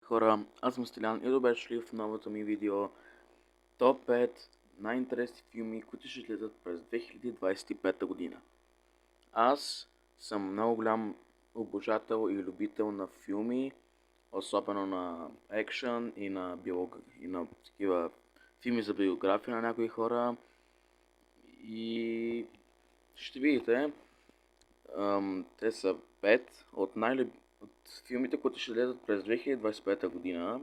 Хора, аз съм Стилян и добре дошли в новото ми видео Топ 5 най-интересни филми, които ще излезат през 2025 година. Аз съм много голям обожател и любител на филми, особено на екшън и на такива филми за биография на някои хора. И ще видите, те са 5 от филмите, които ще излезат през 2025 година.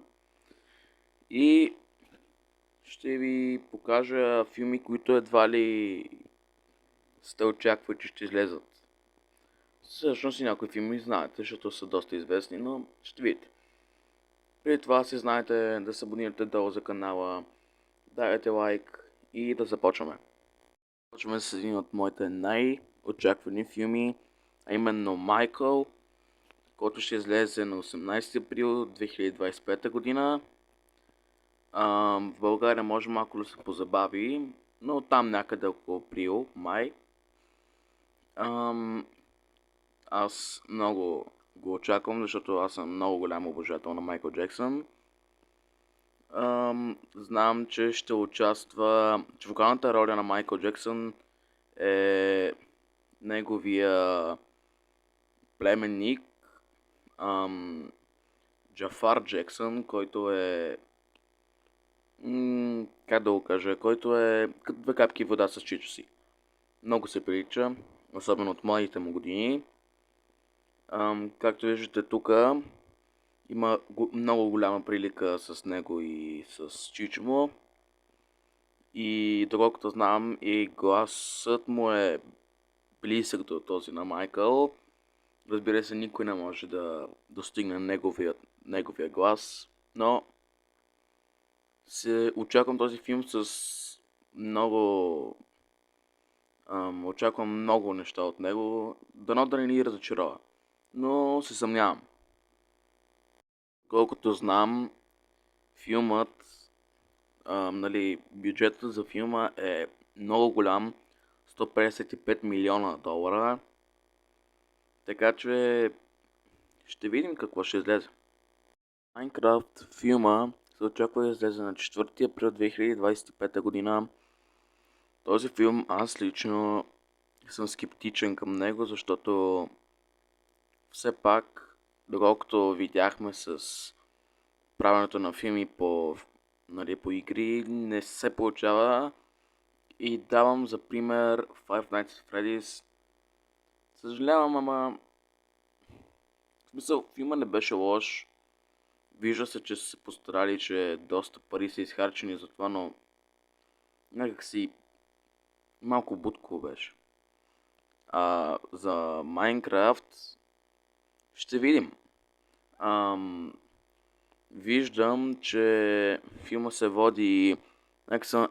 И ще ви покажа филми, които едва ли сте очаквали, че ще излезат. Всъщност и някои филми знаете, защото са доста известни, но ще видите. Преди това си знаете да се абонирате долу за канала, дайте лайк и да започваме. Започваме с един от моите най-очаквани филми, а именно Майкъл, който ще излезе на 18 април 2025 година. В България може малко да се позабави, но там някъде около април, май. Аз много го очаквам, защото аз съм много голям обожател на Майкъл Джексън. Знам, че ще участва, че вокалната роля на Майкъл Джексън е неговия племенник Джафар Джексън, който е как да го кажа, който е като две капки вода с чичо си. Много се прилича, особено от младите му години. Както виждате тук, има много голяма прилика с него и с чичо му. И доколкото знам, и гласът му е близък до този на Майкъл. Разбира се, никой не може да достигне неговия глас, но се очаквам този филм с много... очаквам много неща от него, дано да не ни разочарова, но се съмнявам. Колкото знам, филмът, бюджетът за филма е много голям, 155 милиона долара, така че ще видим какво ще излезе. Майнкрафт филма се очаква да излезе на 4 април 2025 година. Този филм аз лично съм скептичен към него, защото все пак, доколкото видяхме с правенето на филми по игри, не се получава. И давам за пример Five Nights at Freddy's. Съжалявам, ама в смисъл, филма не беше лош. Вижда се, че са се постарали, че доста пари са изхарчени за това, но някакси малко будко беше. За Майнкрафт ще видим. Виждам, че филма се води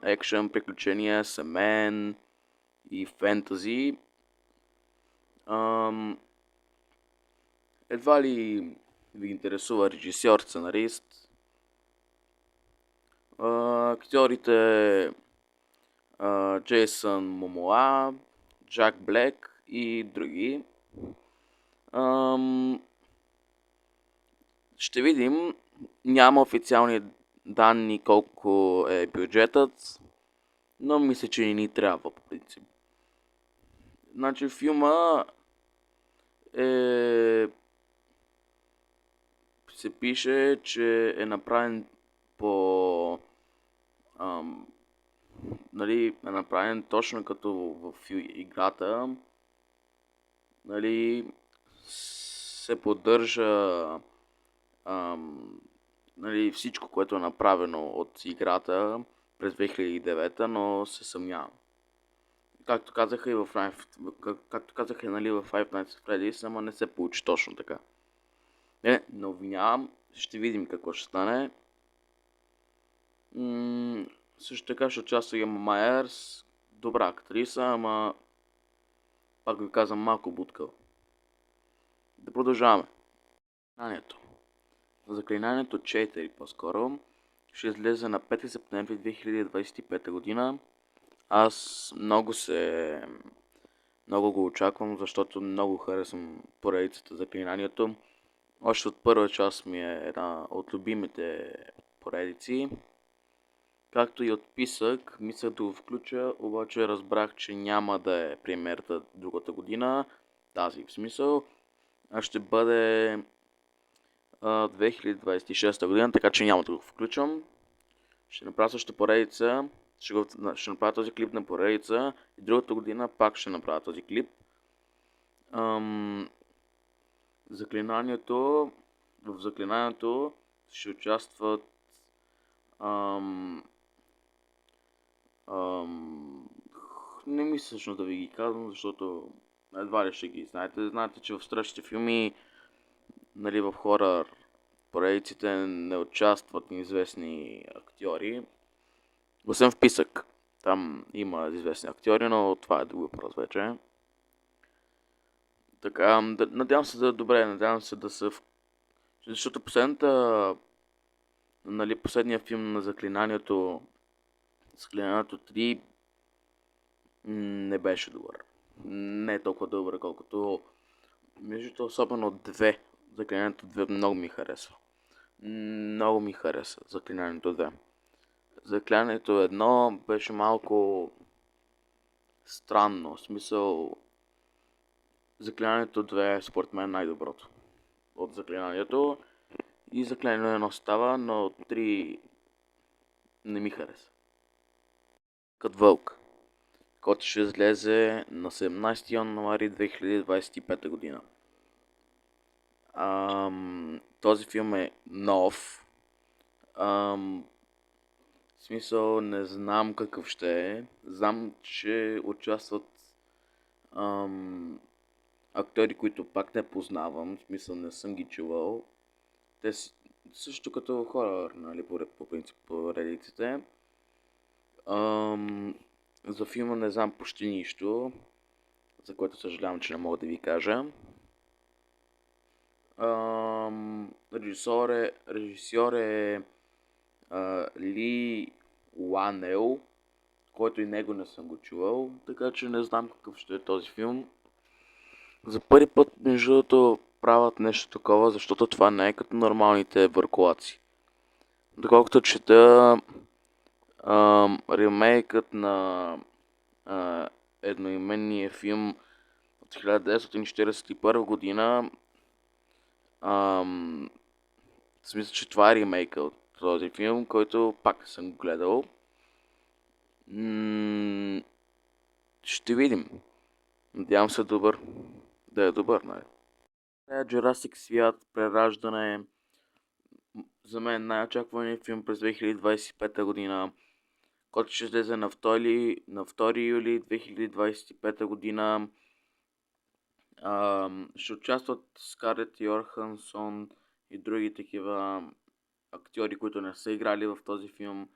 екшън, приключения, семейен и фентази. Едва ли ви интересува режисьор, сценарист. Актьорите Джейсън Момоа, Джак Блек и други. Ще видим. Няма официални данни колко е бюджетът, но мисля, че не ни трябва по принцип. Значи филма се пише, че е направен по е направен точно като в играта. Се поддържа всичко, което е направено от играта през 2009, но се съмнявам. Както казаха и в Five Nights at Freddy's, ама не се получи точно така. Не обвинявам, ще видим какво ще стане. Също така ще участва Ема Майерс, добра актриса, ама пак ви казвам малко будкал. Да продължаваме. Заклинанието 4 по-скоро ще излезе на 5 септември 2025 година. Аз много го очаквам, защото много харесвам поредицата Заклинанието. Още от първа част ми е една от любимите поредици. Както и от Писък, мислях да го включа, обаче разбрах, че няма да е премиерата другата година, тази в смисъл, а ще бъде 2026 година, така че няма да го включвам. Ще направя същата поредица, ще направя този клип на поредица и другата година пак ще направя този клип. В заклинанието ще участват не мисля всъщност да ви ги казвам, защото едва ли ще ги знаете. Знаете, че в страшните филми, нали, в хорър поредиците не участват неизвестни актьори. Освен в Писък. Там има известни актьори, но това е друг въпрос вече. Така, надявам се да е добре, надявам се да се... Защото последния филм на Заклинанието 3 не беше добър. Не е толкова добър, колкото между особено 2. Заклинанието 2 много ми харесва. Много ми хареса Заклинанието 2. Заклинанието 1 беше малко странно. В смисъл, Заклинанието 2 е според мен най-доброто от Заклинанието. И Заклинанието 1 става, но 3 не ми хареса. Кът Вълк, който ще излезе на 17 януари 2025 година. Този филм е нов. В смисъл, не знам какъв ще е. Знам, че участват актьори, които пак не познавам. В смисъл, не съм ги чувал. Те също като хора, нали, по принцип, по редиците. За филма не знам почти нищо, за което съжалявам, че не мога да ви кажа. Режисьор е Ли Уанел, който и него не съм го чувал, така че не знам какъв ще е този филм. За първи път, между другото, правят нещо такова, защото това не е като нормалните върколаци. Доколкото чета, ремейкът на едноименния филм от 1941 година, в смисъл, че това е ремейка от този филм, който пак съм гледал. Ще видим. Надявам се да е добър, нали? Jurassic свят, прераждане. За мен най-очакваният филм през 2025 година, който ще излезе на 2 юли 2025 година. Ще участват Скарлет Йоханссон и други такива актьори, които не са играли в този филм.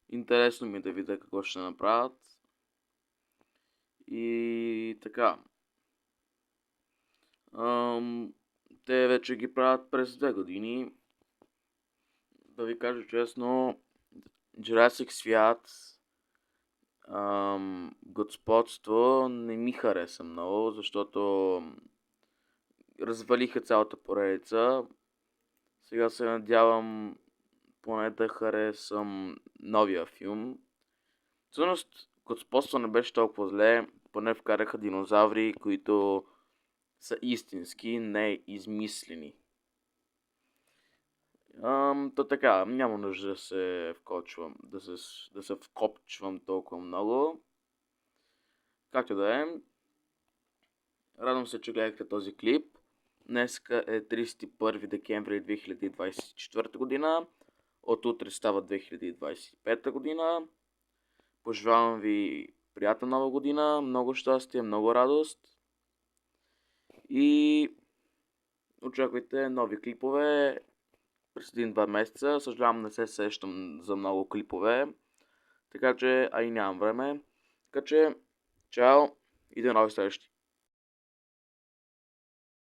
Интересно ми е да видя какво ще направят. И така. Те вече ги правят през 2 години. Да ви кажа честно, Jurassic свят, господство не ми хареса много, защото развалиха цялата поредица. Сега се надявам поне да харесам новия филм. Всъщност, господство не беше толкова зле, поне вкараха динозаври, които са истински, не измислени. То така, няма нужда да се вкочвам, да се вкопчвам толкова много. Както да е, радвам се, че гледахте този клип. Днеска е 31 декември 2024 година. От утре става 2025 година. Пожелавам ви приятна нова година, много щастие, много радост. И очаквайте нови клипове през 1-2 месеца. Съжалявам, не се сещам за много клипове. Така че, и нямам време. Така че, чао и до нови срещи.